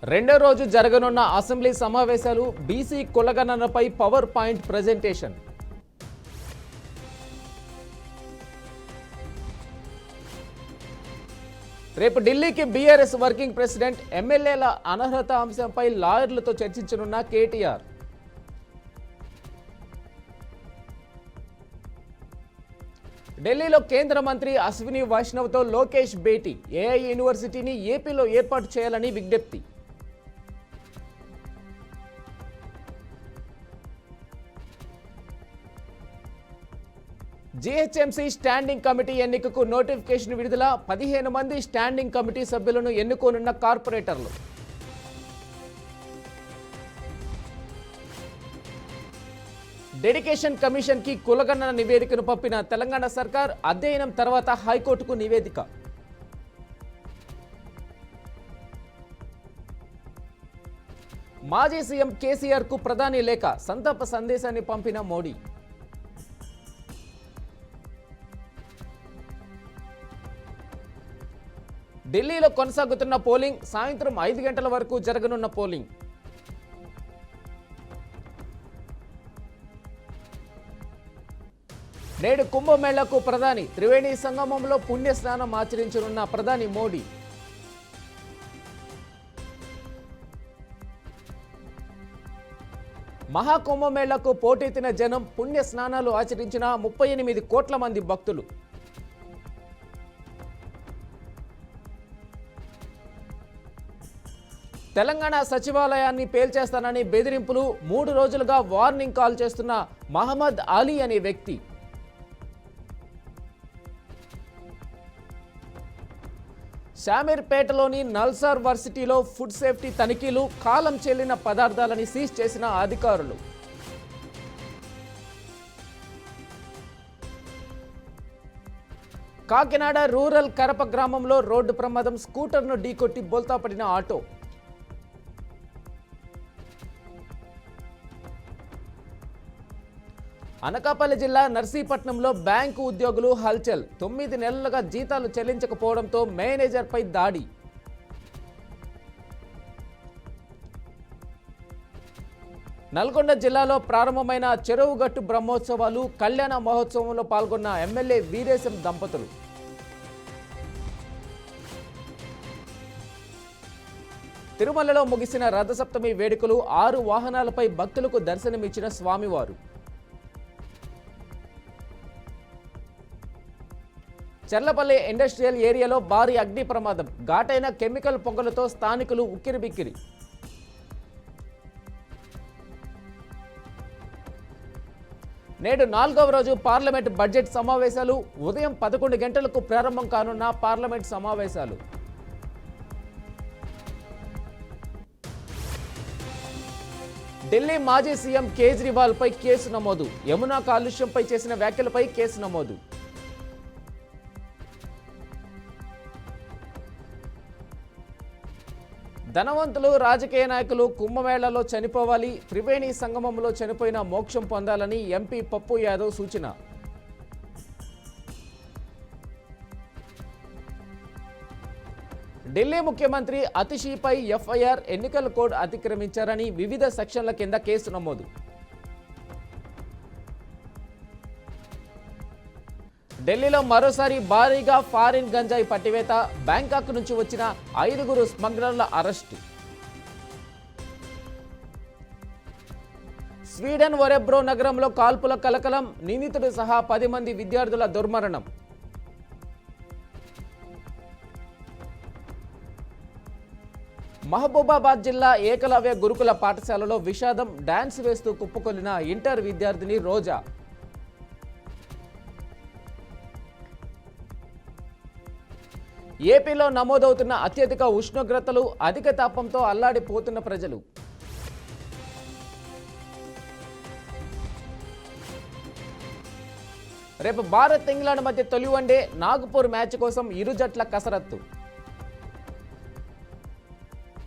రెండో రోజు జరగనున్న అసెంబ్లీ సమావేశాలు బీసీ కులగణనపై పవర్ పాయింట్ ప్రెజెంటేషన్. రేపు ఢిల్లీకి బీఆర్ఎస్ వర్కింగ్ ప్రెసిడెంట్, ఎమ్మెల్యేల అనర్హత అంశంపై లాయర్లతో చర్చించనున్న కేటీఆర్. ఢిల్లీలో కేంద్ర మంత్రి అశ్విని వైష్ణవ్తో లోకేష్ భేటీ, ఏఐ యూనివర్సిటీని ఏపీలో ఏర్పాటు చేయాలని విజ్ఞప్తి. జీహెచ్ఎంసీ స్టాండింగ్ కమిటీ ఎన్నికకు నోటిఫికేషన్ విడుదల, 15 మంది స్టాండింగ్ కమిటీ సభ్యులను ఎన్నుకోనున్న కార్పొరేటర్లు. డెడికేషన్ కమిషన్ కి కులగణన నివేదికను పంపిన తెలంగాణ సర్కార్, అధ్యయనం తర్వాత హైకోర్టుకు నివేదిక. మాజీ సీఎం కేసీఆర్ కు ప్రధాని లేఖ, సంతాప సందేశాన్ని పంపిన మోడీ. ఢిల్లీలో కొనసాగుతున్న పోలింగ్, సాయంత్రం 5 గంటల వరకు జరగనున్న పోలింగ్. నేడు కుంభమేళాకు ప్రధాని, త్రివేణి సంగమంలో పుణ్య స్నానం ఆచరించనున్న ప్రధాని మోడీ. మహాకుంభమేళాకు పోటెత్తిన జనం, పుణ్య స్నానాలు ఆచరించిన 38 కోట్ల మంది భక్తులు. తెలంగాణ సచివాలయాన్ని పేల్చేస్తానని బెదిరింపులు, 3 రోజులుగా వార్నింగ్ కాల్ చేస్తున్న మహమ్మద్ అలీ అనే వ్యక్తి. శామీర్పేటలోని నల్సార్ వర్సిటీలో ఫుడ్ సేఫ్టీ తనిఖీలు, కాలం చెల్లిన పదార్థాలని సీజ్ చేసిన అధికారులు. కాకినాడ రూరల్ కరప గ్రామంలో రోడ్డు ప్రమాదం, స్కూటర్ను ఢీకొట్టి బోల్తా పడిన ఆటో. అనకాపల్లి జిల్లా నర్సీపట్నంలో బ్యాంకు ఉద్యోగులు హల్చల్, 9 నెలలుగా జీతాలు చెల్లించకపోవడంతో మేనేజర్పై దాడి. నల్గొండ జిల్లాలో ప్రారంభమైన చెరువుగట్టు బ్రహ్మోత్సవాలు, కళ్యాణ మహోత్సవంలో పాల్గొన్న ఎమ్మెల్యే వీరేశం దంపతులు. తిరుమలలో ముగిసిన రథసప్తమి వేడుకలు, 6 వాహనాలపై భక్తులకు దర్శనమిచ్చిన స్వామివారు. చర్లపల్లి ఇండస్ట్రియల్ ఏరియాలో భారీ అగ్ని ప్రమాదం, ఘాటైన కెమికల్ పొగలతో స్థానికులు ఉక్కిరిబిక్కిరి. నేడు 4వ రోజు పార్లమెంట్ బడ్జెట్ సమావేశాలు, ఉదయం 11 గంటలకు ప్రారంభం కానున్న పార్లమెంట్ సమావేశాలు. ఢిల్లీ మాజీ సీఎం కేజ్రీవాల్ పై కేసు నమోదు, యమునా కాలుష్యంపై చేసిన వ్యాఖ్యలపై కేసు నమోదు. ధనవంతులు, రాజకీయ నాయకులు కుంభమేళాలో చనిపోవాలి, త్రివేణి సంగమంలో చనిపోయిన మోక్షం పొందాలని ఎంపీ పప్పు యాదవ్ సూచన. ఢిల్లీ ముఖ్యమంత్రి అతిషిపై ఎఫ్ఐఆర్, ఎన్నికల కోడ్ అతిక్రమించారని వివిధ సెక్షన్ల కింద కేసు నమోదు. ఢిల్లీలో మరోసారి భారీగా ఫారిన్ గంజాయి పట్టివేత, బ్యాంకాక్ నుంచి వచ్చిన 5 స్మగ్లర్ల అరెస్టు. స్వీడన్ ఒరెబ్రో నగరంలో కాల్పుల కలకలం, నిందితుడు సహా 10 మంది విద్యార్థుల దుర్మరణం. మహబూబాబాద్ జిల్లా ఏకలవ్య గురుకుల పాఠశాలలో విషాదం, డాన్స్ వేస్తూ కుప్పకొల్లిన ఇంటర్ విద్యార్థిని రోజా. ఏపీలో నమోదవుతున్న అత్యధిక ఉష్ణోగ్రతలు, అధిక తాపంతో అల్లాడిపోతున్న ప్రజలు. రేపు భారత్ ఇంగ్లాండ్ మధ్య తొలి వన్డే, నాగపూర్ మ్యాచ్ కోసం ఇరు జట్ల కసరత్తు.